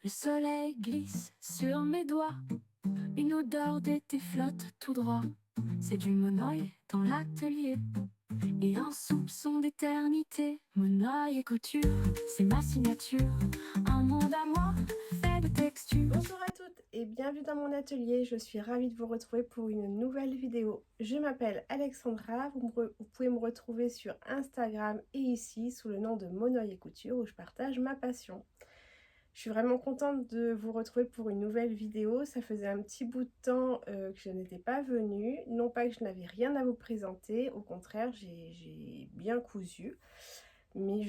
Le soleil glisse sur mes doigts, une odeur d'été flotte tout droit. C'est du monoeil dans l'atelier et un soupçon d'éternité. Monoeil et couture, c'est ma signature. Un monde à moi, fait de textures. Bonjour à toutes et bienvenue dans mon atelier. Je suis ravie de vous retrouver pour une nouvelle vidéo. Je m'appelle Alexandra, vous pouvez me retrouver sur Instagram et ici sous le nom de Monoeil et Couture où je partage ma passion. Je suis vraiment contente de vous retrouver pour une nouvelle vidéo. Ça faisait un petit bout de temps que je n'étais pas venue. Non pas que je n'avais rien à vous présenter, au contraire, j'ai bien cousu. Mais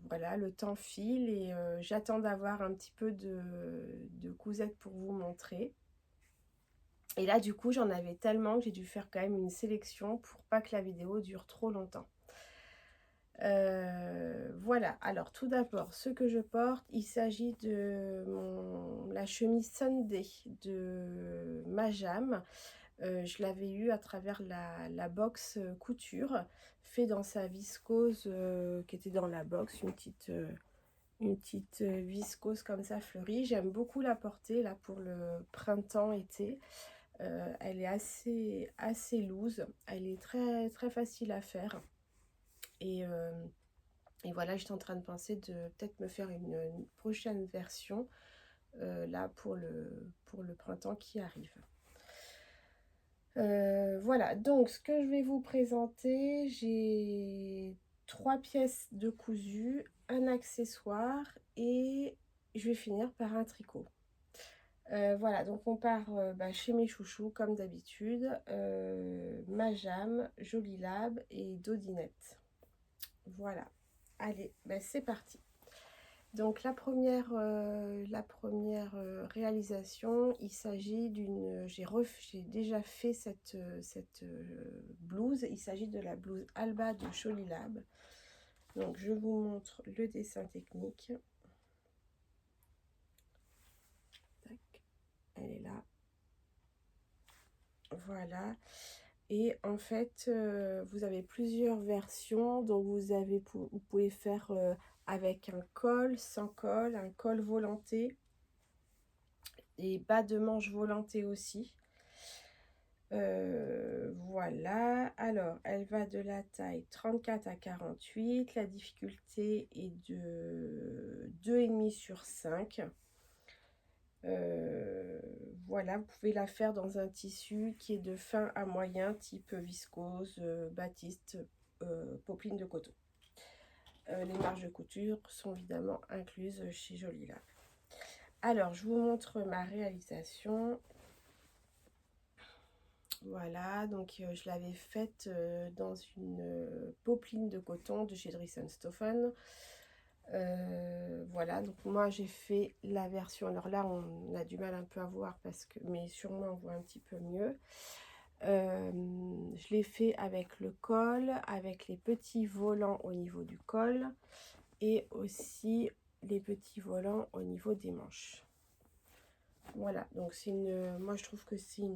voilà, le temps file et j'attends d'avoir un petit peu de cousettes pour vous montrer. Et là, du coup, j'en avais tellement que j'ai dû faire quand même une sélection pour pas que la vidéo dure trop longtemps. Voilà, alors tout d'abord, ce que je porte, il s'agit de la chemise Sunday de Majam. Je l'avais eu à travers la box couture, fait dans sa viscose qui était dans la box, une petite viscose comme ça fleurie. J'aime beaucoup la porter là pour le printemps-été. Elle est assez loose, elle est très, très facile à faire. Et voilà, j'étais en train de penser de peut-être me faire une prochaine version là pour le printemps qui arrive. Voilà, donc ce que je vais vous présenter, j'ai 3 pièces de cousu, un accessoire et je vais finir par un tricot. Voilà, donc on part chez mes chouchous comme d'habitude, Majam, Joli Lab et Dodinette. Voilà, allez, c'est parti. Donc la première réalisation, il s'agit d'une... J'ai déjà fait cette blouse. Il s'agit de la blouse Alba de Joli Lab. Donc je vous montre le dessin technique. Tac, elle est là. Voilà. Et en fait, vous avez plusieurs versions. Donc vous pouvez faire avec un col, sans col, un col volanté. Et bas de manche volanté aussi. Voilà, alors elle va de la taille 34 à 48, la difficulté est de 2,5 sur 5. Voilà, vous pouvez la faire dans un tissu qui est de fin à moyen, type viscose, batiste, popeline de coton. Les marges de couture sont évidemment incluses chez Joli Lab. Alors, je vous montre ma réalisation. Voilà, donc je l'avais faite dans une popeline de coton de chez Dries&Stoffen. Voilà, donc moi j'ai fait la version, alors là on a du mal un peu à voir parce que, mais sûrement on voit un petit peu mieux. Je l'ai fait avec le col, avec les petits volants au niveau du col et aussi les petits volants au niveau des manches. Voilà, donc c'est moi je trouve que c'est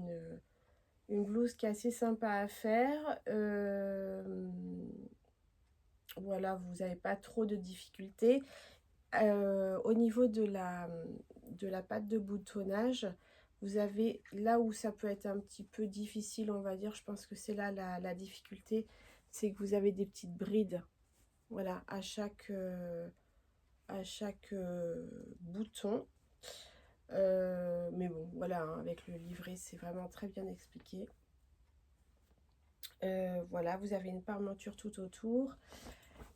une blouse qui est assez sympa à faire. Voilà, vous n'avez pas trop de difficultés. Au niveau de la patte de boutonnage, vous avez là où ça peut être un petit peu difficile, on va dire, je pense que c'est là la difficulté, c'est que vous avez des petites brides, voilà, à chaque bouton. Mais bon, voilà, hein, avec le livret, c'est vraiment très bien expliqué. Voilà, vous avez une parmenture tout autour.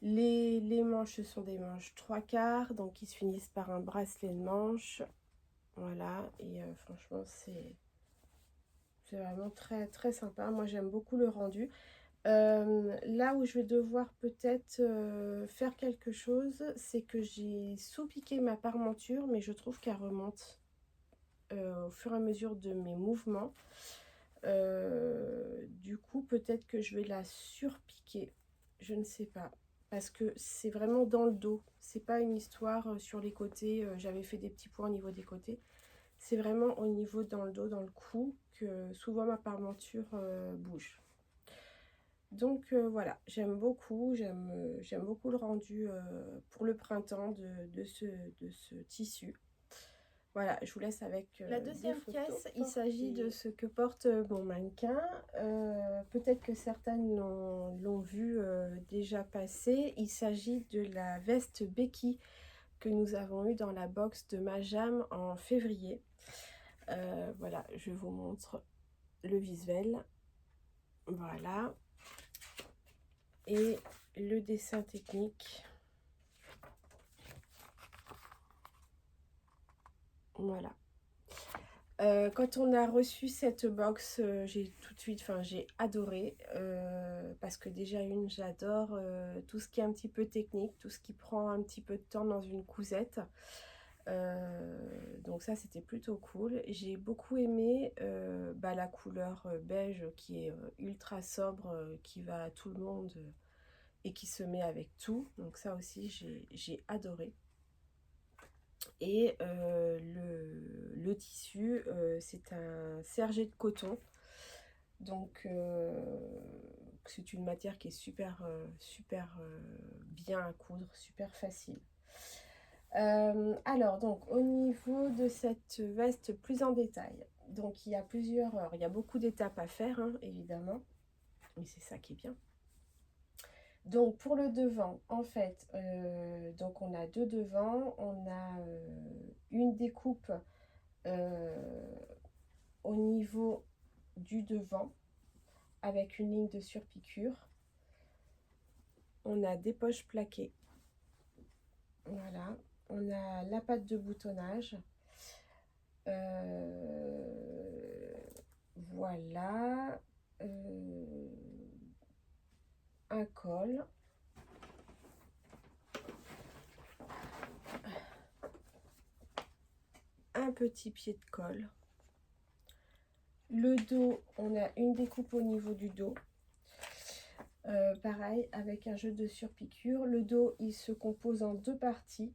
Les manches, ce sont des manches 3/4, donc qui se finissent par un bracelet de manche. Voilà, et franchement, c'est vraiment très, très sympa. Moi, j'aime beaucoup le rendu. Là où je vais devoir peut-être faire quelque chose, c'est que j'ai sous-piqué ma parmenture, mais je trouve qu'elle remonte au fur et à mesure de mes mouvements. Du coup, peut-être que je vais la surpiquer, je ne sais pas, parce que c'est vraiment dans le dos, c'est pas une histoire sur les côtés, j'avais fait des petits points au niveau des côtés, c'est vraiment au niveau dans le dos, dans le cou, que souvent ma parmenture bouge. Donc voilà, j'aime beaucoup, j'aime beaucoup le rendu pour le printemps de ce tissu. Voilà, je vous laisse avec la deuxième pièce. Il s'agit de ce que porte mon mannequin. Peut-être que certaines l'ont vu déjà passer. Il s'agit de la veste Becky que nous avons eue dans la box de Majam en février. Voilà, je vous montre le visuel. Voilà. Et le dessin technique. Voilà. Quand on a reçu cette box, j'ai tout de suite, j'ai adoré, parce que déjà j'adore tout ce qui est un petit peu technique, tout ce qui prend un petit peu de temps dans une cousette. Donc ça c'était plutôt cool. J'ai beaucoup aimé la couleur beige qui est ultra sobre, qui va à tout le monde et qui se met avec tout. Donc ça aussi j'ai adoré. Et le tissu, c'est un sergé de coton. Donc c'est une matière qui est super bien à coudre, super facile. Alors donc au niveau de cette veste plus en détail, donc il y a beaucoup d'étapes à faire hein, évidemment, mais c'est ça qui est bien. Donc pour le devant, en fait, donc on a deux devants, on a une découpe au niveau du devant avec une ligne de surpiqûre. On a des poches plaquées. Voilà. On a la patte de boutonnage. Voilà. Un col. Un petit pied de colle. Le dos, on a une découpe au niveau du dos. Pareil, avec un jeu de surpiqûre. Le dos, il se compose en deux parties.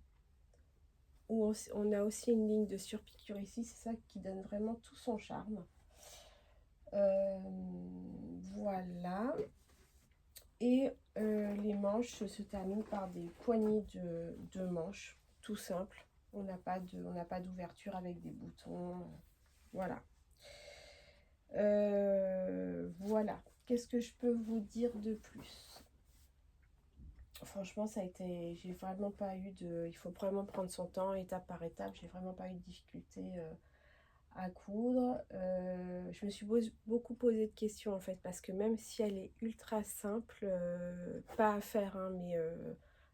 Où on a aussi une ligne de surpiqûre ici. C'est ça qui donne vraiment tout son charme. Voilà. Et les manches se terminent par des poignées de manches. Tout simple. On n'a pas d'ouverture avec des boutons. Voilà. Voilà. Qu'est-ce que je peux vous dire de plus? Franchement, j'ai vraiment pas eu de... Il faut vraiment prendre son temps, étape par étape. J'ai vraiment pas eu de difficulté à coudre. Je me suis beaucoup posé de questions en fait, parce que même si elle est ultra simple, pas à faire, hein, mais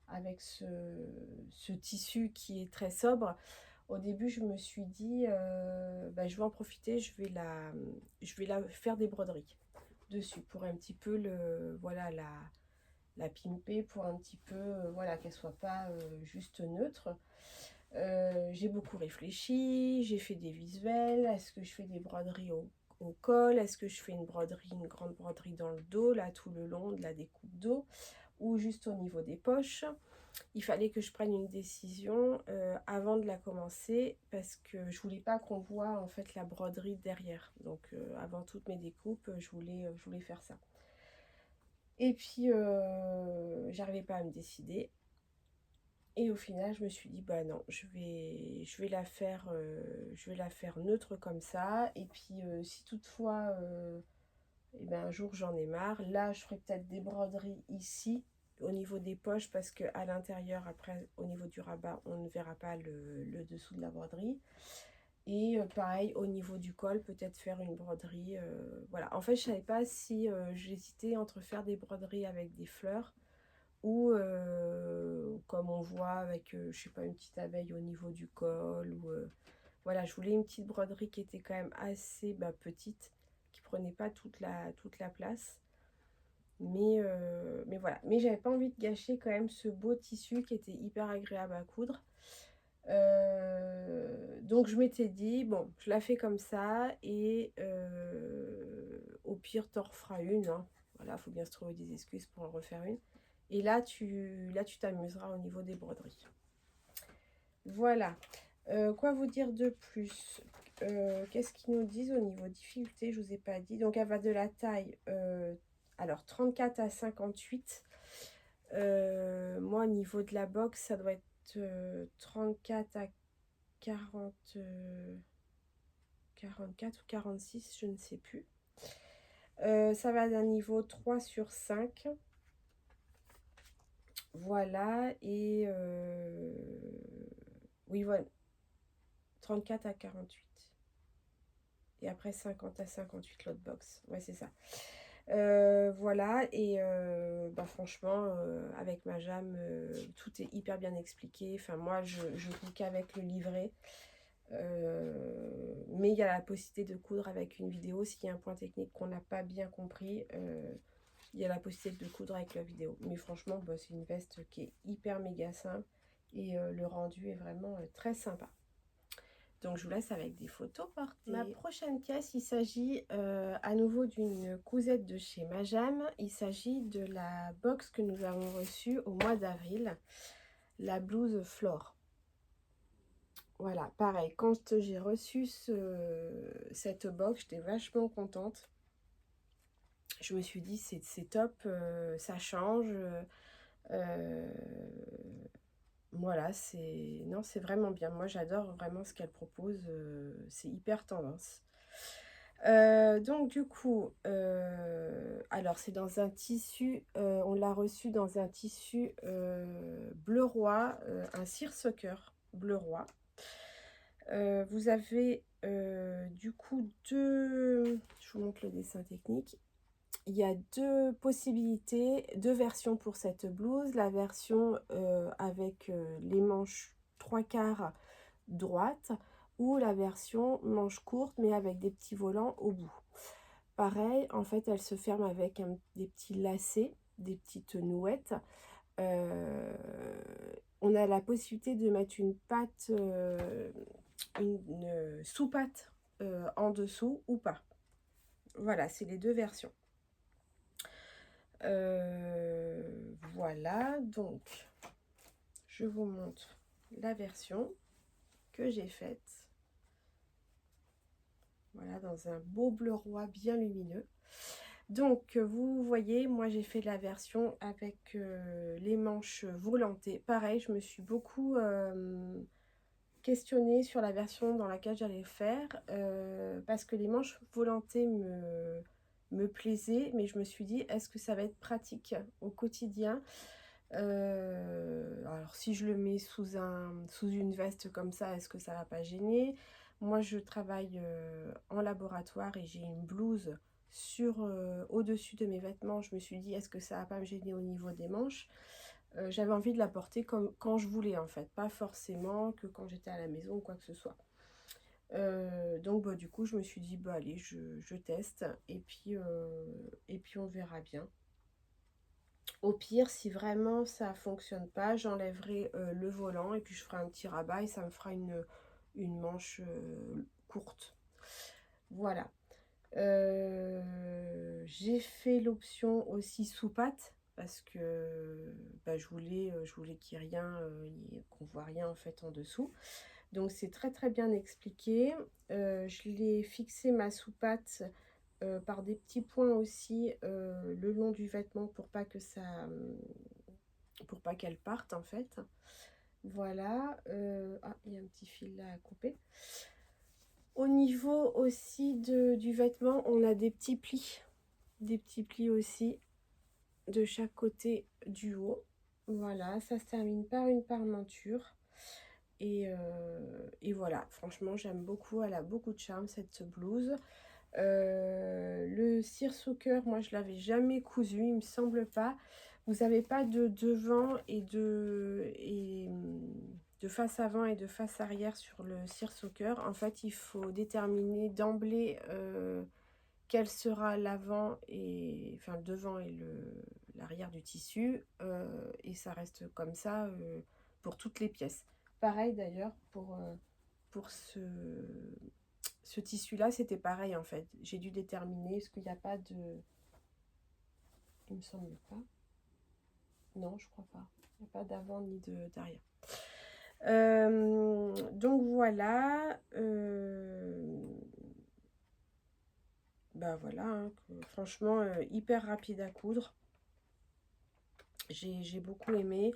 avec ce tissu qui est très sobre, au début je me suis dit, je vais en profiter, je vais la faire des broderies dessus pour un petit peu voilà, la pimper, pour un petit peu voilà, qu'elle soit pas juste neutre. J'ai beaucoup réfléchi, j'ai fait des visuels. Est-ce que je fais des broderies au col? Est-ce que je fais une grande broderie dans le dos, là tout le long de la découpe dos, ou juste au niveau des poches? Il fallait que je prenne une décision avant de la commencer, parce que je voulais pas qu'on voit en fait la broderie derrière. Donc avant toutes mes découpes, je voulais faire ça. Et puis j'arrivais pas à me décider. Et au final, je me suis dit, bah non, je vais la faire neutre comme ça. Et puis, si toutefois, un jour j'en ai marre, là, je ferai peut-être des broderies ici, au niveau des poches, parce que à l'intérieur, après, au niveau du rabat, on ne verra pas le dessous de la broderie. Et pareil, au niveau du col, peut-être faire une broderie. Voilà. En fait, je savais pas si j'hésitais entre faire des broderies avec des fleurs, ou comme on voit avec je sais pas, une petite abeille au niveau du col, ou voilà, je voulais une petite broderie qui était quand même assez petite, qui prenait pas toute la place, mais voilà, mais j'avais pas envie de gâcher quand même ce beau tissu qui était hyper agréable à coudre. Donc je m'étais dit, bon, je la fais comme ça, et au pire t'en referas une, hein. Voilà, faut bien se trouver des excuses pour en refaire une. Et là tu t'amuseras au niveau des broderies. Voilà. Quoi vous dire de plus? Qu'est-ce qu'ils nous disent au niveau difficulté? Je vous ai pas dit. Donc elle va de la taille alors 34 à 58. Moi, au niveau de la box, ça doit être 34 à 40, 44 ou 46, je ne sais plus. Ça va d'un niveau 3 sur 5. Voilà, et oui, voilà, 34 à 48. Et après 50 à 58 l'autre box. Ouais, c'est ça. Voilà, et bah, franchement, avec ma Jam, tout est hyper bien expliqué. Enfin, moi, je joue qu'avec le livret. Mais il y a la possibilité de coudre avec une vidéo. S'il y a un point technique qu'on n'a pas bien compris, il y a la possibilité de coudre avec la vidéo. Mais franchement, bah, c'est une veste qui est hyper méga simple. Et le rendu est vraiment très sympa. Donc je vous laisse avec des photos portées. Ma prochaine pièce, il s'agit à nouveau d'une cousette de chez Majam. Il s'agit de la box que nous avons reçue au mois d'avril, la blouse Flore. Voilà, pareil, quand j'ai reçu cette box, j'étais vachement contente. Je me suis dit c'est top, ça change. Voilà, c'est vraiment bien. Moi, j'adore vraiment ce qu'elle propose. C'est hyper tendance. Donc, du coup, alors, c'est dans un tissu, on l'a reçu dans un tissu bleu roi, un seersucker bleu roi. Vous avez, du coup, je vous montre le dessin technique. Il y a deux possibilités, deux versions pour cette blouse. La version avec les manches 3/4 droite ou la version manche courte mais avec des petits volants au bout. Pareil, en fait, elle se ferme avec des petits lacets, des petites nouettes. On a la possibilité de mettre une patte, une sous-patte en dessous ou pas. Voilà, c'est les deux versions. Voilà, donc je vous montre la version que j'ai faite. Voilà, dans un beau bleu roi bien lumineux. Donc vous voyez, moi j'ai fait la version avec les manches volantées. Pareil, je me suis beaucoup questionnée sur la version dans laquelle j'allais faire parce que les manches volantées me plaisaient, mais je me suis dit, est-ce que ça va être pratique au quotidien? Alors si je le mets sous une veste comme ça, est-ce que ça va pas gêner? Moi je travaille en laboratoire et j'ai une blouse au-dessus de mes vêtements. Je me suis dit, est-ce que ça va pas me gêner au niveau des manches? J'avais envie de la porter comme quand je voulais en fait, pas forcément que quand j'étais à la maison ou quoi que ce soit. Donc bah, du coup je me suis dit, bah allez, je teste et puis on verra bien. Au pire, si vraiment ça fonctionne pas, j'enlèverai le volant et puis je ferai un petit rabat et ça me fera une manche courte. Voilà. J'ai fait l'option aussi sous patte parce que bah, je voulais qu'il n'y ait rien, qu'on voit rien en fait en dessous. Donc c'est très très bien expliqué. Je l'ai fixé ma sous-patte par des petits points aussi le long du vêtement pour pas que pour pas qu'elle parte en fait. Voilà. Ah, il y a un petit fil là à couper. Au niveau aussi du vêtement, on a des petits plis aussi de chaque côté du haut. Voilà, ça se termine par une parmenture. Et voilà, franchement, j'aime beaucoup. Elle a beaucoup de charme, cette blouse. Le seersucker, moi, je l'avais jamais cousu, il me semble pas. Vous n'avez pas de devant et de face avant et de face arrière sur le seersucker. En fait, il faut déterminer d'emblée quel sera l'avant et enfin le devant et l'arrière du tissu et ça reste comme ça pour toutes les pièces. Pareil d'ailleurs pour ce tissu là, c'était pareil en fait. J'ai dû déterminer, est-ce qu'il n'y a pas de, il me semble pas, non je crois pas, il n'y a pas d'avant ni d'arrière. Donc voilà, bah voilà, hein, franchement, hyper rapide à coudre. J'ai beaucoup aimé.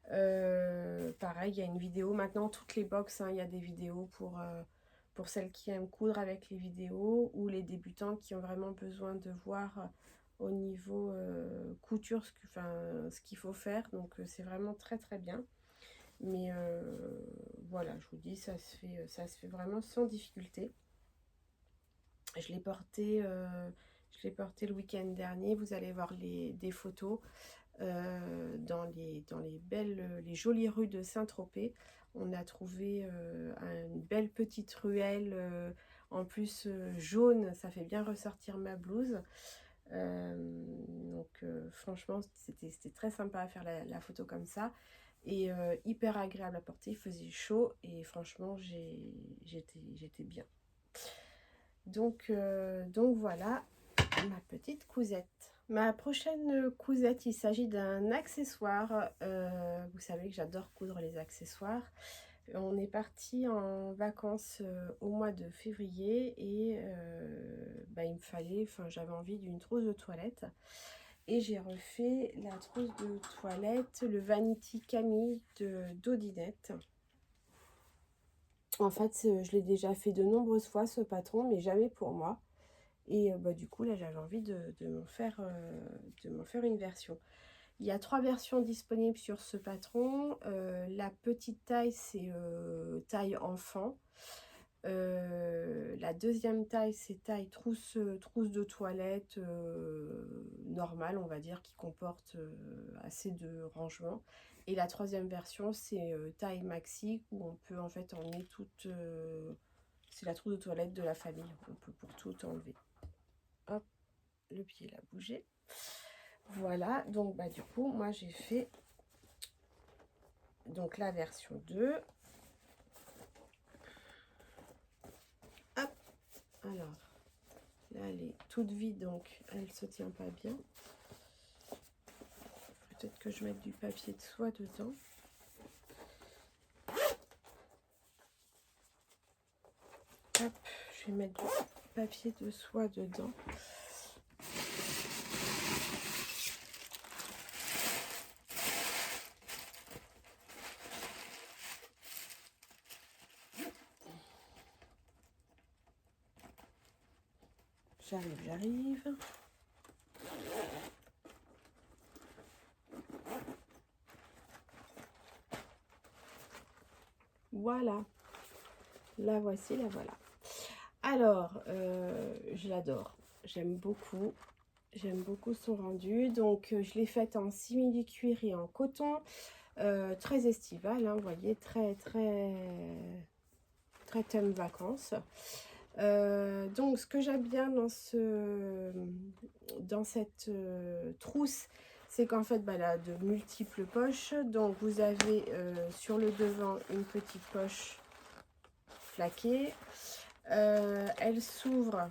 Pareil, il y a une vidéo. Maintenant, toutes les box, hein, il y a des vidéos pour celles qui aiment coudre avec les vidéos ou les débutants qui ont vraiment besoin de voir au niveau couture ce qu'il faut faire. Donc, c'est vraiment très très bien. Mais voilà, je vous dis, ça se fait vraiment sans difficulté. Je l'ai porté le week-end dernier. Vous allez voir des photos dans les jolies rues de Saint-Tropez. On a trouvé une belle petite ruelle, en plus jaune, ça fait bien ressortir ma blouse. Donc franchement, c'était très sympa à faire la photo comme ça. Et hyper agréable à porter, il faisait chaud et franchement, j'étais bien. Donc voilà ma petite cousette. Ma prochaine cousette, il s'agit d'un accessoire. Vous savez que j'adore coudre les accessoires. On est parti en vacances au mois de février et bah, il me fallait, j'avais envie d'une trousse de toilette. Et j'ai refait la trousse de toilette, le Vanity Camille d'Odinette. En fait, je l'ai déjà fait de nombreuses fois ce patron, mais jamais pour moi. Et bah, du coup, là, j'avais envie de m'en faire une version. Il y a 3 versions disponibles sur ce patron. La petite taille, c'est taille enfant. La deuxième taille, c'est taille trousse de toilette normale, on va dire, qui comporte assez de rangement. Et la troisième version, c'est taille maxi, où on peut en fait emmener toute... c'est la trousse de toilette de la famille, on peut pour tout enlever. Hop, le pied il a bougé. Voilà, donc bah du coup, moi j'ai fait donc la version 2. Hop, alors, là elle est toute vide, donc elle se tient pas bien. Peut-être que je mette du papier de soie dedans. Hop, je vais mettre du papier de soie dedans. J'arrive. Voilà. La voici, la voilà. Alors, je l'adore. J'aime beaucoup. J'aime beaucoup son rendu. Donc, je l'ai faite en simili-cuir et en coton. Très estivale, hein, vous voyez, très thème vacances. Donc, ce que j'aime bien dans cette trousse, c'est qu'en fait, bah, elle a de multiples poches. Donc, vous avez sur le devant une petite poche plaquée. Elle s'ouvre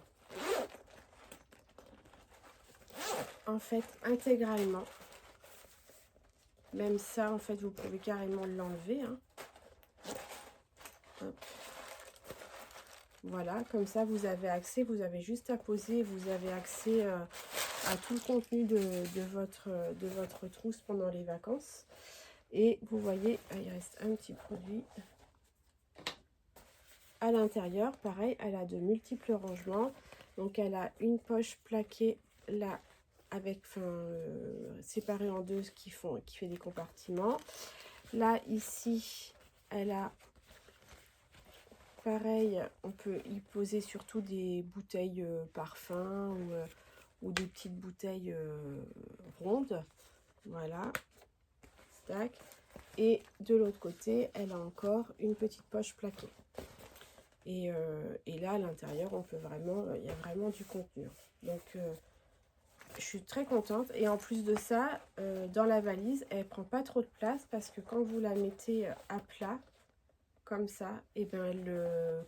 en fait intégralement. Même ça, en fait, vous pouvez carrément l'enlever. Hein. Voilà, comme ça, vous avez accès, vous avez juste à poser, vous avez accès à tout le contenu de votre trousse pendant les vacances. Et vous voyez, il reste un petit produit. À l'intérieur, pareil, elle a de multiples rangements. Donc, elle a une poche plaquée là, avec, séparée en deux, qui fait des compartiments. Là, ici, elle a, pareil, on peut y poser surtout des bouteilles parfum ou des petites bouteilles rondes. Voilà. Tac. Et de l'autre côté, elle a encore une petite poche plaquée. Et là, à l'intérieur, on peut vraiment, il y a vraiment du contenu. Donc, je suis très contente. Et en plus de ça, dans la valise, elle prend pas trop de place parce que quand vous la mettez à plat, comme ça, et ben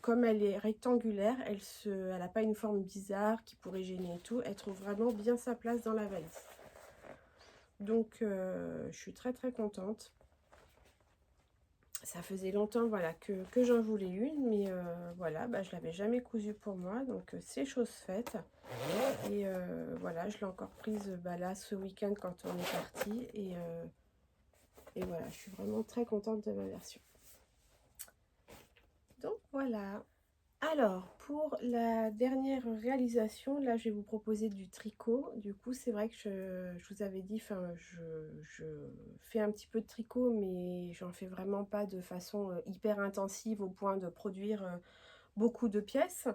comme elle est rectangulaire, elle n'a pas une forme bizarre qui pourrait gêner et tout. Elle trouve vraiment bien sa place dans la valise. Donc, je suis très contente. Ça faisait longtemps, voilà, que j'en voulais une, mais voilà, bah, je l'avais jamais cousue pour moi, donc c'est chose faite. Et voilà, je l'ai encore prise bah, là ce week-end quand on est parti, et voilà, je suis vraiment très contente de ma version. Donc voilà. Alors, pour la dernière réalisation, là, je vais vous proposer du tricot. Du coup, c'est vrai que je vous avais dit, enfin, je fais un petit peu de tricot, mais j'en fais vraiment pas de façon hyper intensive au point de produire beaucoup de pièces.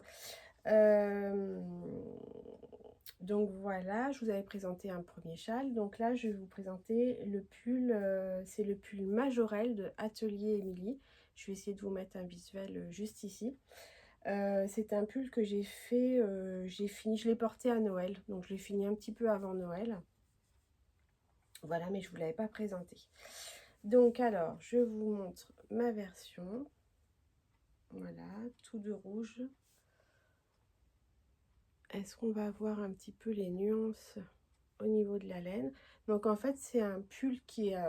Donc voilà, je vous avais présenté un premier châle. Donc là, je vais vous présenter le pull, c'est le pull Majorelle de Atelier Émilie. Je vais essayer de vous mettre un visuel juste ici. C'est un pull que j'ai fait, j'ai fini, je l'ai porté à Noël, donc je l'ai fini un petit peu avant Noël. Voilà, mais je ne vous l'avais pas présenté. Donc alors, je vous montre ma version. Voilà, tout de rouge. Est-ce qu'on va voir un petit peu les nuances au niveau de la laine? Donc en fait, c'est un pull qui est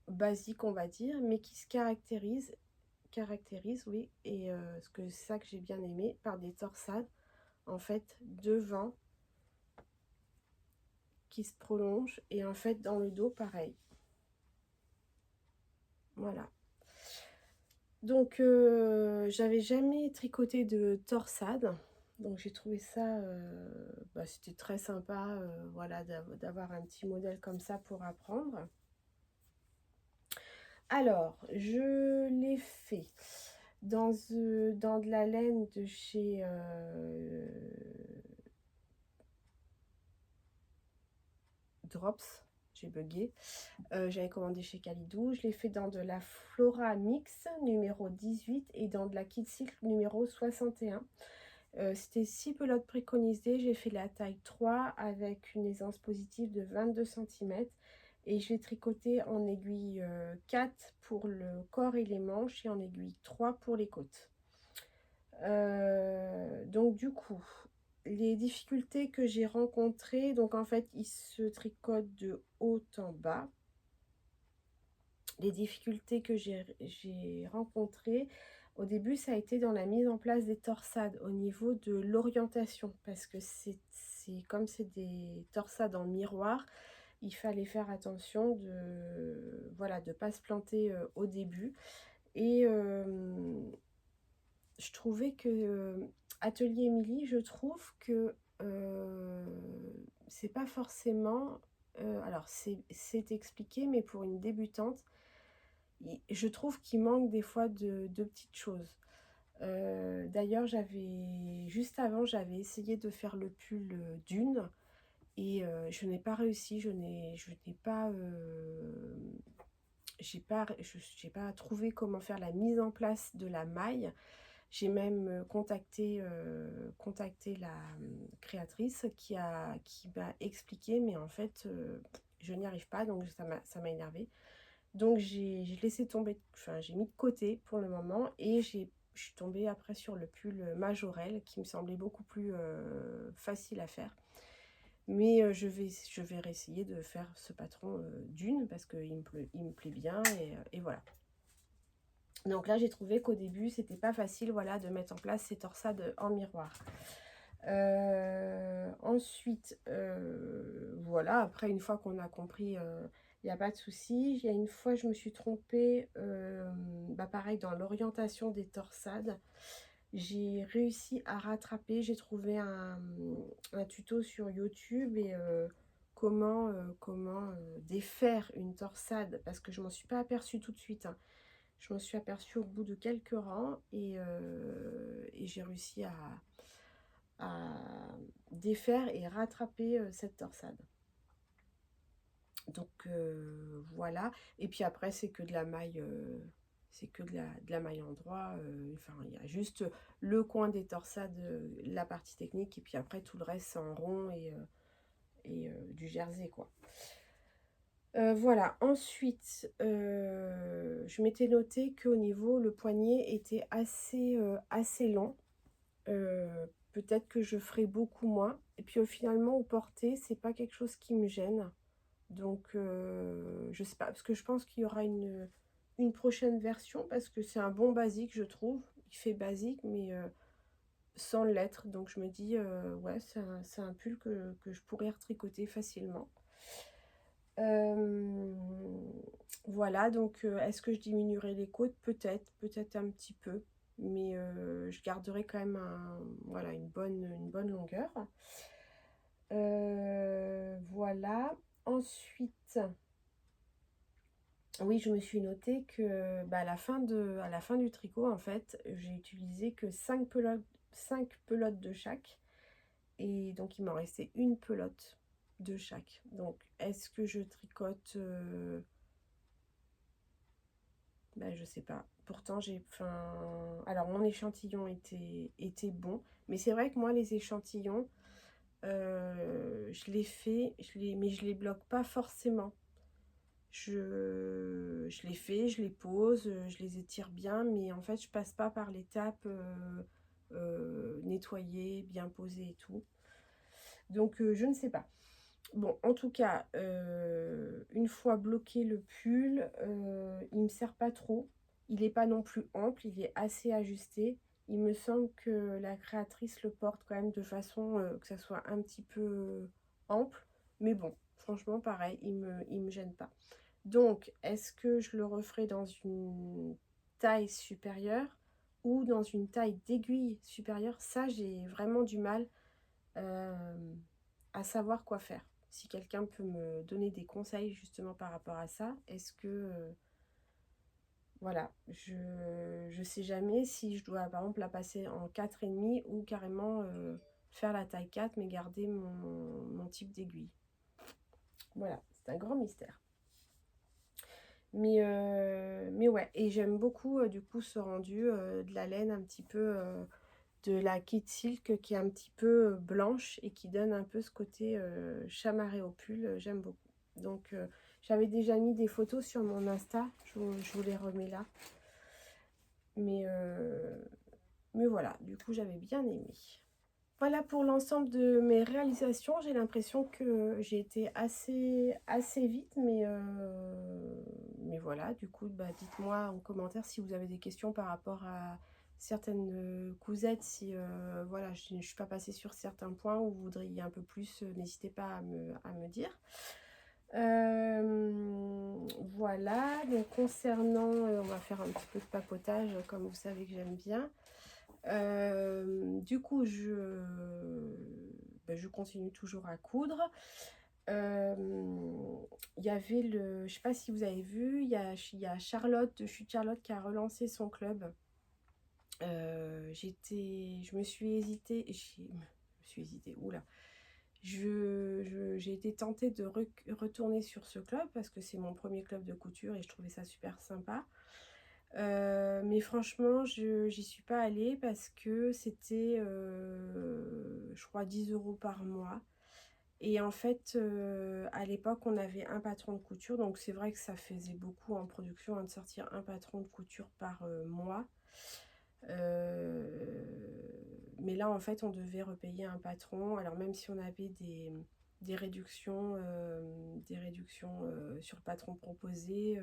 basique, on va dire, mais qui se caractérise, oui, et c'est ça que j'ai bien aimé, par des torsades en fait devant qui se prolongent, et en fait dans le dos pareil. Voilà. Donc j'avais jamais tricoté de torsade, donc j'ai trouvé ça bah, c'était très sympa, voilà, d'avoir un petit modèle comme ça pour apprendre. Alors je l'ai fait dans de la laine de chez Drops, j'ai bugué. J'avais commandé chez Calidou. Je l'ai fait dans de la Flora Mix numéro 18 et dans de la Kid Cycle numéro 61. C'était 6 pelotes préconisées. J'ai fait la taille 3 avec une aisance positive de 22 cm. Et je l'ai tricoté en aiguille 4 pour le corps et les manches et en aiguille 3 pour les côtes. Donc du coup, les difficultés que j'ai rencontrées, donc en fait, il se tricote de haut en bas. Les difficultés que j'ai rencontrées, au début, ça a été dans la mise en place des torsades, au niveau de l'orientation, parce que comme c'est des torsades en miroir, il fallait faire attention de voilà, de pas se planter au début. Et je trouvais que Atelier Émilie, je trouve que c'est pas forcément alors c'est expliqué, mais pour une débutante, je trouve qu'il manque des fois de petites choses. D'ailleurs, juste avant, j'avais essayé de faire le pull d'une, et je n'ai pas réussi. J'ai pas trouvé comment faire la mise en place de la maille. J'ai même contacté la créatrice qui m'a expliqué, mais en fait, je n'y arrive pas, donc ça m'a énervée. Donc j'ai laissé tomber, enfin j'ai mis de côté pour le moment, et je suis tombée après sur le pull Majorelle qui me semblait beaucoup plus facile à faire. Mais je vais réessayer de faire ce patron d'une, parce qu'il me plaît bien, et voilà. Donc là, j'ai trouvé qu'au début, c'était pas facile, voilà, de mettre en place ces torsades en miroir. Ensuite, voilà, après, une fois qu'on a compris, il n'y a pas de souci. Il y a une fois, je me suis trompée, bah pareil, dans l'orientation des torsades. J'ai réussi à rattraper, j'ai trouvé un tuto sur YouTube, et comment défaire une torsade, parce que je m'en suis pas aperçue tout de suite, hein. Je m'en suis aperçue au bout de quelques rangs, et j'ai réussi à défaire et rattraper cette torsade. Donc voilà. Et puis après, c'est que de la maille, c'est que de la maille en droit. Enfin, il y a juste le coin des torsades, la partie technique, et puis après tout le reste c'est en rond, et du jersey, quoi. Voilà, ensuite, je m'étais noté qu'au niveau, le poignet était assez long. Peut-être que je ferai beaucoup moins. Et puis finalement, au porté, c'est pas quelque chose qui me gêne. Donc, je sais pas, parce que je pense qu'il y aura une prochaine version parce que c'est un bon basique, je trouve. Il fait basique, mais sans l'être. Donc je me dis, ouais, c'est un pull que je pourrais retricoter facilement. Voilà, donc est-ce que je diminuerai les côtes? Peut-être un petit peu. Mais je garderai quand même voilà, une bonne longueur. Voilà. Ensuite, oui, je me suis noté que bah, à la fin du tricot, en fait, j'ai utilisé que 5 pelotes de chaque. Et donc, il m'en restait une pelote de chaque. Donc, est-ce que je tricote bah, je sais pas. Pourtant, alors, mon échantillon était bon. Mais c'est vrai que moi, les échantillons, je les fais, mais je les bloque pas forcément. Je les fais, je les pose, je les étire bien, mais en fait, je passe pas par l'étape nettoyer, bien poser et tout. Donc, je ne sais pas. Bon, en tout cas, une fois bloqué le pull, il me sert pas trop. Il n'est pas non plus ample, il est assez ajusté. Il me semble que la créatrice le porte quand même de façon que ça soit un petit peu ample. Mais bon, franchement, pareil, il me gêne pas. Donc, est-ce que je le referai dans une taille supérieure ou dans une taille d'aiguille supérieure? Ça, j'ai vraiment du mal à savoir quoi faire. Si quelqu'un peut me donner des conseils justement par rapport à ça, est-ce que voilà, je sais jamais si je dois par exemple la passer en 4,5 ou carrément faire la taille 4 mais garder mon type d'aiguille. Voilà, c'est un grand mystère. Mais ouais, et j'aime beaucoup du coup ce rendu de la laine un petit peu de la Kid Silk qui est un petit peu blanche et qui donne un peu ce côté chamarré au pull, j'aime beaucoup. Donc j'avais déjà mis des photos sur mon Insta, je vous les remets là. Mais, euh, mais voilà, du coup j'avais bien aimé. Voilà pour l'ensemble de mes réalisations. J'ai l'impression que j'ai été assez vite, mais voilà. Du coup, bah, dites-moi en commentaire si vous avez des questions par rapport à certaines cousettes. Si voilà, je ne suis pas passée sur certains points où vous voudriez un peu plus, n'hésitez pas à me dire. Voilà, donc concernant, on va faire un petit peu de papotage, comme vous savez que j'aime bien. Du coup, je continue toujours à coudre. Il y avait je sais pas si vous avez vu, il y a Charlotte de Chute Charlotte qui a relancé son club. Je me suis hésitée, oula. J'ai été tentée de retourner sur ce club parce que c'est mon premier club de couture et je trouvais ça super sympa. Mais franchement, j'y suis pas allée parce que c'était, je crois, 10 € par mois. Et en fait, à l'époque, on avait un patron de couture. Donc, c'est vrai que ça faisait beaucoup en production hein, de sortir un patron de couture par mois. Mais là, en fait, on devait repayer un patron. Alors, même si on avait des réductions, sur le patron proposé,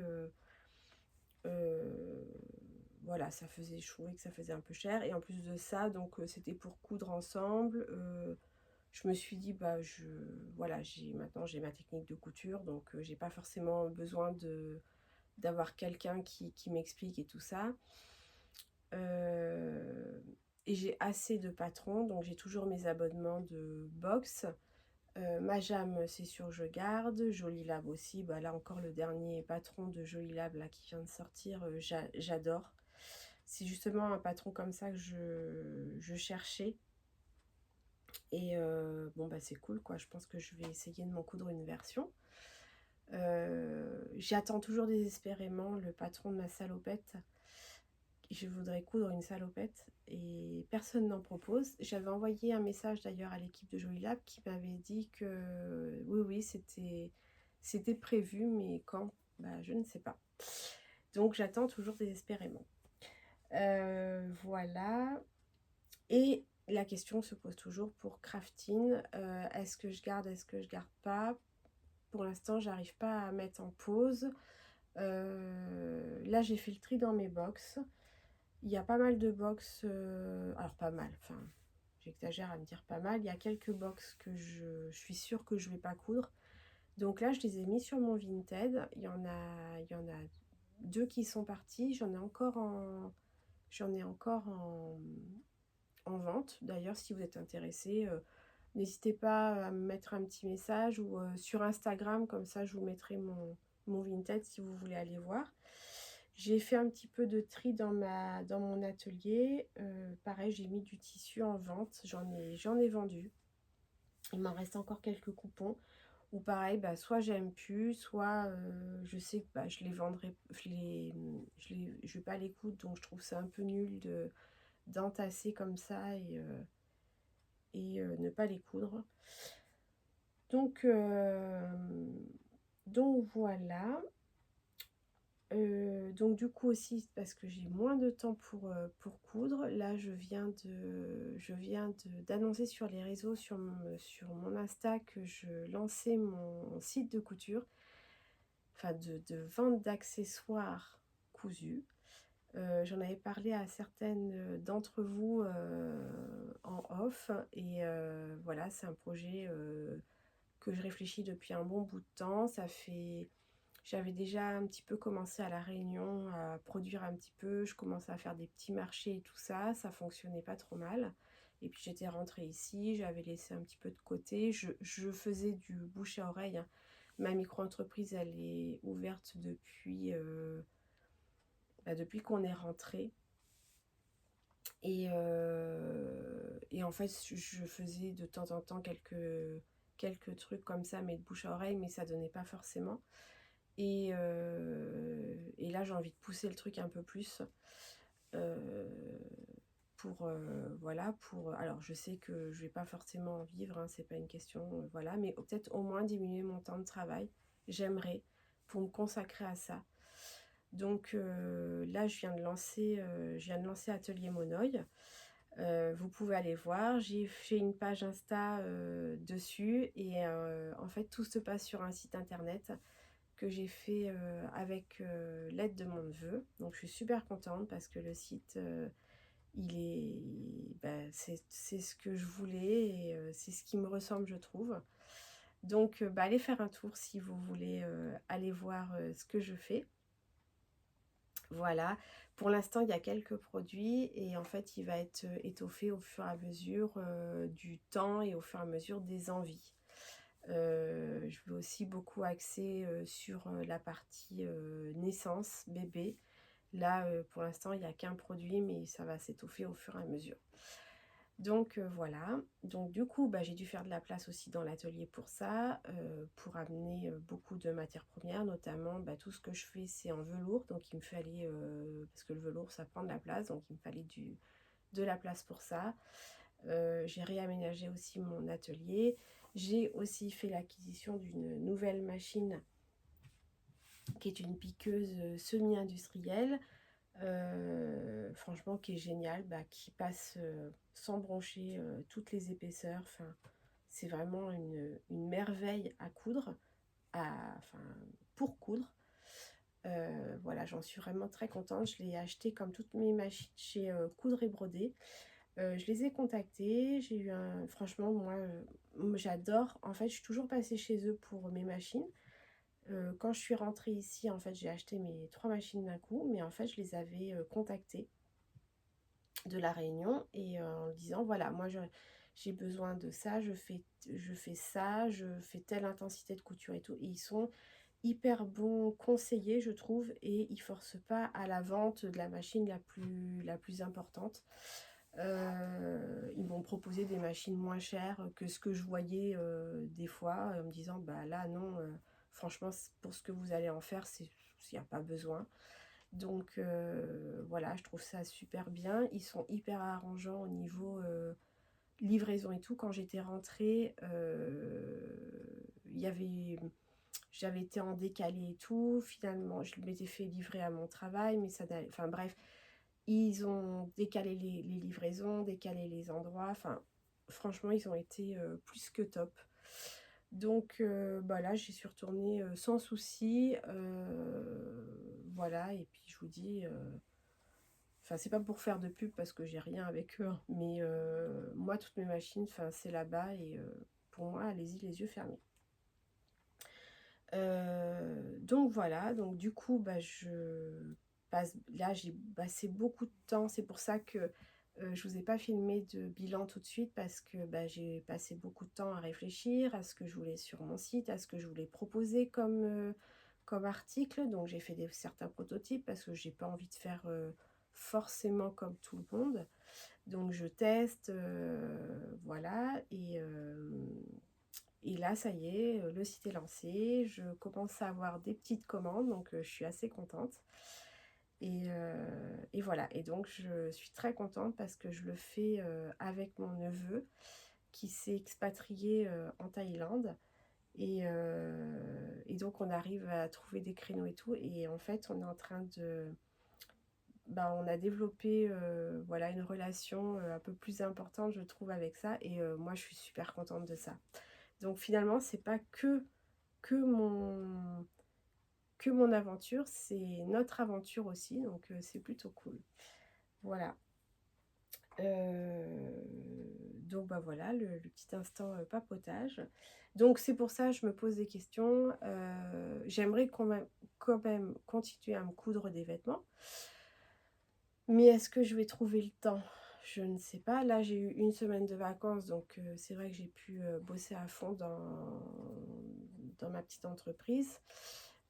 voilà, ça faisait, je trouvais que ça faisait un peu cher. Et en plus de ça, donc c'était pour coudre ensemble. Je me suis dit, bah, voilà, maintenant j'ai ma technique de couture, donc j'ai pas forcément besoin d'avoir quelqu'un qui m'explique et tout ça. Et j'ai assez de patrons, donc j'ai toujours mes abonnements de box. Majam, c'est sûr, je garde. Jolie Lab aussi. Bah, là encore, le dernier patron de Jolie Lab là, qui vient de sortir, j'adore. C'est justement un patron comme ça que je cherchais. Et bon, bah, c'est cool, quoi. Je pense que je vais essayer de m'en coudre une version. J'attends toujours désespérément le patron de ma salopette. Je voudrais coudre une salopette et personne n'en propose. J'avais envoyé un message d'ailleurs à l'équipe de Jolie Lab qui m'avait dit que oui, c'était prévu, mais quand, bah, je ne sais pas. Donc j'attends toujours désespérément. Voilà. Et la question se pose toujours pour Crafting. Est-ce que je garde pas? Pour l'instant, j'arrive pas à mettre en pause. Là, j'ai fait le tri dans mes box. Il y a pas mal de box, alors pas mal, enfin, j'exagère à me dire pas mal. Il y a quelques box que je suis sûre que je vais pas coudre. Donc là, je les ai mis sur mon Vinted. Il y en a 2 qui sont partis. J'en ai encore en vente. D'ailleurs, si vous êtes intéressé, n'hésitez pas à me mettre un petit message ou sur Instagram, comme ça je vous mettrai mon Vinted si vous voulez aller voir. J'ai fait un petit peu de tri dans mon atelier. Pareil, j'ai mis du tissu en vente. J'en ai vendu. Il m'en reste encore quelques coupons. Ou pareil, bah, soit j'aime plus, soit je sais que bah, je les vendrai, je vais pas les coudre, donc je trouve ça un peu nul d'entasser comme ça et ne pas les coudre. Donc, voilà. Donc du coup aussi parce que j'ai moins de temps pour coudre, là d'annoncer sur les réseaux, sur mon Insta, que je lançais mon site de couture, enfin de vente d'accessoires cousus. J'en avais parlé à certaines d'entre vous en off et voilà, c'est un projet que je réfléchis depuis un bon bout de temps. J'avais déjà un petit peu commencé à La Réunion à produire un petit peu, je commençais à faire des petits marchés et tout ça, ça fonctionnait pas trop mal. Et puis j'étais rentrée ici, j'avais laissé un petit peu de côté, je faisais du bouche à oreille, hein. Ma micro-entreprise, elle est ouverte depuis qu'on est rentré. Et en fait, je faisais de temps en temps quelques trucs comme ça, mais de bouche à oreille, mais ça donnait pas forcément. Et là, j'ai envie de pousser le truc un peu plus. euh, voilà, alors je sais que je vais pas forcément en vivre, hein, c'est pas une question, voilà, mais peut-être au moins diminuer mon temps de travail. J'aimerais, pour me consacrer à ça. Donc là, je viens de lancer Atelier Monoï. Vous pouvez aller voir, j'ai fait une page Insta dessus et en fait tout se passe sur un site internet que j'ai fait avec l'aide de mon neveu. Donc je suis super contente parce que le site c'est ce que je voulais et c'est ce qui me ressemble, je trouve. Donc allez faire un tour si vous voulez aller voir ce que je fais. Voilà, pour l'instant il y a quelques produits et en fait il va être étoffé au fur et à mesure du temps et au fur et à mesure des envies. Je vais aussi beaucoup axer sur la partie naissance, bébé. Là pour l'instant il n'y a qu'un produit mais ça va s'étoffer au fur et à mesure. Donc voilà, donc du coup j'ai dû faire de la place aussi dans l'atelier pour ça, pour amener beaucoup de matières premières, notamment tout ce que je fais c'est en velours, donc il me fallait, parce que le velours ça prend de la place, donc il me fallait de la place pour ça. J'ai réaménagé aussi mon atelier, j'ai aussi fait l'acquisition d'une nouvelle machine qui est une piqueuse semi-industrielle. Franchement qui est génial, qui passe sans broncher toutes les épaisseurs, enfin c'est vraiment une merveille à coudre, pour coudre. Voilà, j'en suis vraiment très contente. Je l'ai acheté comme toutes mes machines chez Coudre et Broder. Je les ai contactés, j'ai eu franchement moi j'adore, en fait je suis toujours passée chez eux pour mes machines. Quand je suis rentrée ici, en fait, j'ai acheté mes 3 machines d'un coup, mais en fait, je les avais contactés de La Réunion et en disant voilà, moi j'ai besoin de ça, je fais ça, je fais telle intensité de couture et tout. Et ils sont hyper bons conseillers, je trouve, et ils forcent pas à la vente de la machine la plus importante. Ils m'ont proposé des machines moins chères que ce que je voyais des fois, en me disant là non, franchement pour ce que vous allez en faire, il n'y a pas besoin. Donc voilà, je trouve ça super bien. Ils sont hyper arrangeants au niveau livraison et tout. Quand j'étais rentrée, j'avais été en décalé et tout. Finalement, je m'étais fait livrer à mon travail, mais ça n'allait. Enfin bref, ils ont décalé les livraisons, décalé les endroits. Enfin, franchement, ils ont été plus que top. Donc bah là, j'y suis retournée sans souci. Voilà, et puis je vous dis, enfin, c'est pas pour faire de pub parce que j'ai rien avec eux, hein, mais moi, toutes mes machines, enfin, c'est là-bas et pour moi, allez-y les yeux fermés. Donc voilà, donc du coup, bah, je passe là, j'ai passé beaucoup de temps. C'est pour ça que je vous ai pas filmé de bilan tout de suite parce que bah, j'ai passé beaucoup de temps à réfléchir à ce que je voulais sur mon site, à ce que je voulais proposer comme article. Donc j'ai fait certains prototypes parce que j'ai pas envie de faire forcément comme tout le monde. Donc je teste, voilà, et là, ça y est, le site est lancé. Je commence à avoir des petites commandes, donc je suis assez contente. Et voilà, et donc je suis très contente parce que je le fais avec mon neveu qui s'est expatrié en Thaïlande. Et donc on arrive à trouver des créneaux et tout. Et en fait, on est en train de... Bah, on a développé voilà, une relation un peu plus importante, je trouve, avec ça. Et moi, je suis super contente de ça. Donc finalement, c'est pas que mon, que mon aventure, c'est notre aventure aussi, donc c'est plutôt cool. Voilà. Donc bah voilà, le petit instant papotage. Donc c'est pour ça que je me pose des questions. J'aimerais quand même continuer à me coudre des vêtements. Mais est-ce que je vais trouver le temps? Je ne sais pas. Là, j'ai eu une semaine de vacances, donc c'est vrai que j'ai pu bosser à fond dans ma petite entreprise.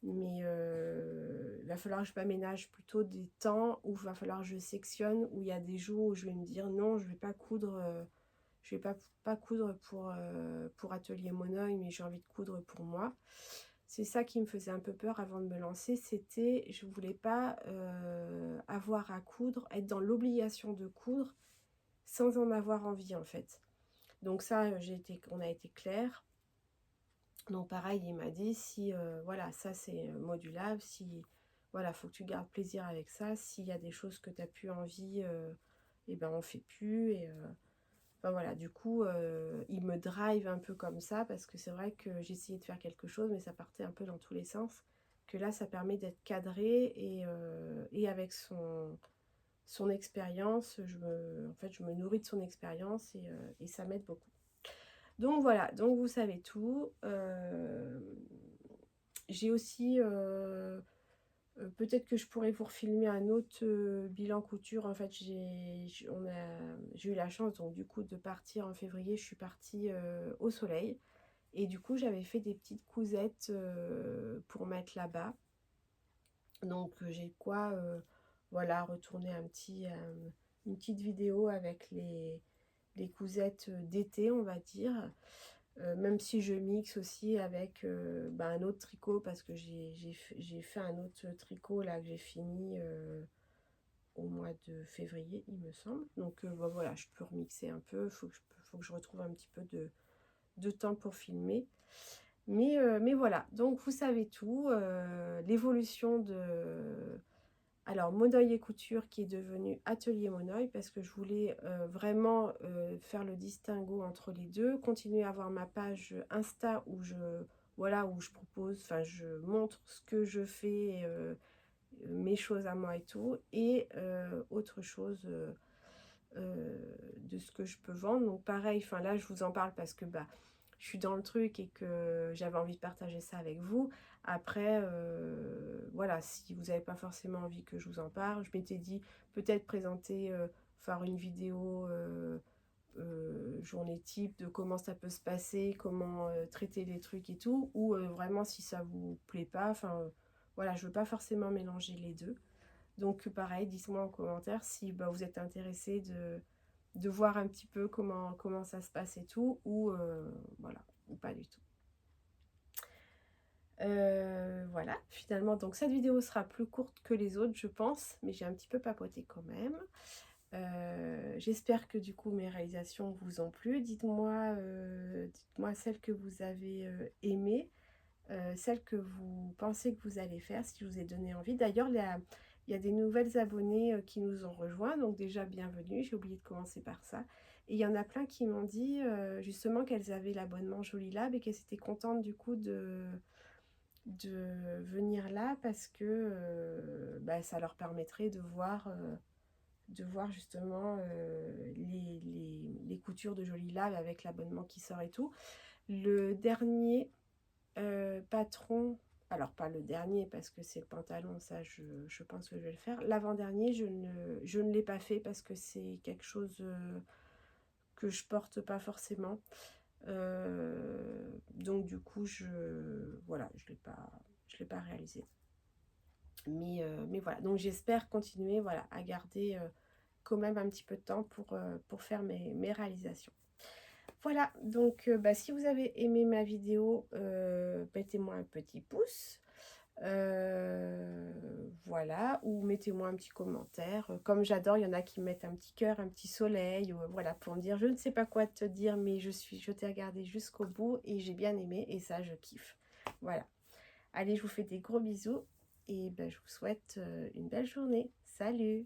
Mais il va falloir que je m'aménage plutôt des temps où il va falloir que je sectionne, où il y a des jours où je vais me dire non, je vais pas coudre, je vais pas coudre pour Atelier Monoï, mais j'ai envie de coudre pour moi. C'est ça qui me faisait un peu peur avant de me lancer, c'était je voulais pas avoir à coudre, être dans l'obligation de coudre sans en avoir envie en fait. Donc ça, on a été clair. Donc pareil, il m'a dit si voilà, ça c'est modulable, si voilà, faut que tu gardes plaisir avec ça. S'il y a des choses que tu n'as plus envie, et ben on fait plus. Et enfin voilà, du coup, il me drive un peu comme ça parce que c'est vrai que j'essayais de faire quelque chose, mais ça partait un peu dans tous les sens. Que là, ça permet d'être cadré et avec son expérience, en fait, je me nourris de son expérience et ça m'aide beaucoup. Donc voilà, donc vous savez tout. J'ai aussi, peut-être que je pourrais vous refilmer un autre bilan couture. En fait, j'ai eu la chance, donc du coup, de partir en février. Je suis partie au soleil. Et du coup, j'avais fait des petites cousettes pour mettre là-bas. Donc, j'ai quoi, voilà, retourner une petite vidéo avec les cousettes d'été, on va dire. Même si je mixe aussi avec bah, un autre tricot parce que j'ai fait un autre tricot là que j'ai fini au mois de février il me semble. Donc bah, voilà, je peux remixer un peu, faut que je retrouve un petit peu de temps pour filmer. Mais voilà, donc vous savez tout, l'évolution de... Alors, Monoï et Couture qui est devenu Atelier Monoï parce que je voulais vraiment faire le distinguo entre les deux, continuer à avoir ma page Insta où voilà, où je propose, enfin je montre ce que je fais, mes choses à moi et tout, et autre chose de ce que je peux vendre. Donc pareil, enfin là je vous en parle parce que bah je suis dans le truc et que j'avais envie de partager ça avec vous. Après, voilà, si vous n'avez pas forcément envie que je vous en parle, je m'étais dit peut-être présenter, faire une vidéo journée type de comment ça peut se passer, comment traiter les trucs et tout, ou vraiment si ça vous plaît pas, enfin voilà, je veux pas forcément mélanger les deux. Donc pareil, dites-moi en commentaire si bah, vous êtes intéressé de voir un petit peu comment ça se passe et tout, ou voilà, ou pas du tout. Voilà, finalement, donc cette vidéo sera plus courte que les autres, je pense, mais j'ai un petit peu papoté quand même. J'espère que du coup mes réalisations vous ont plu. Dites-moi celles que vous avez aimées, celles que vous pensez que vous allez faire, si je vous ai donné envie. D'ailleurs, Il y a des nouvelles abonnées qui nous ont rejoints, donc déjà bienvenue, j'ai oublié de commencer par ça. Et il y en a plein qui m'ont dit justement qu'elles avaient l'abonnement Jolilab et qu'elles étaient contentes du coup de venir là parce que bah, ça leur permettrait de voir justement les coutures de Jolilab avec l'abonnement qui sort et tout. Le dernier patron, alors pas le dernier parce que c'est le pantalon, ça je pense que je vais le faire. L'avant-dernier, je ne l'ai pas fait parce que c'est quelque chose que je porte pas forcément. Donc du coup, voilà, je l'ai pas réalisé. Mais voilà, donc j'espère continuer voilà, à garder quand même un petit peu de temps pour faire mes réalisations. Voilà, donc bah, si vous avez aimé ma vidéo, mettez-moi un petit pouce. Voilà, ou mettez-moi un petit commentaire. Comme j'adore, il y en a qui mettent un petit cœur, un petit soleil, ou, voilà, pour me dire je ne sais pas quoi te dire, mais je t'ai regardé jusqu'au bout et j'ai bien aimé et ça, je kiffe. Voilà. Allez, je vous fais des gros bisous et ben, je vous souhaite une belle journée. Salut!